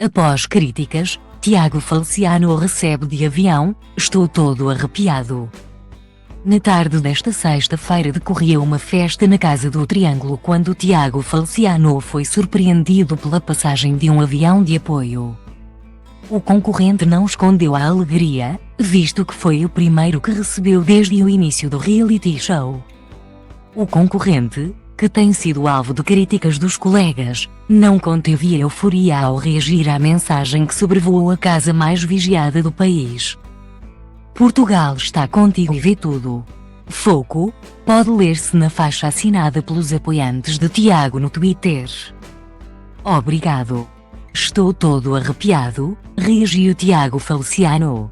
Após críticas, Tiago Falciano recebe de avião, estou todo arrepiado. Na tarde desta sexta-feira decorreu uma festa na Casa do Triângulo quando Tiago Falciano foi surpreendido pela passagem de um avião de apoio. O concorrente não escondeu a alegria, visto que foi o primeiro que recebeu desde o início do reality show. O concorrente, que tem sido alvo de críticas dos colegas, não conteve a euforia ao reagir à mensagem que sobrevoou a casa mais vigiada do país. Portugal está contigo e vê tudo. Foco, pode ler-se na faixa assinada pelos apoiantes de Tiago no Twitter. Obrigado. Estou todo arrepiado, reagiu Tiago Falciano.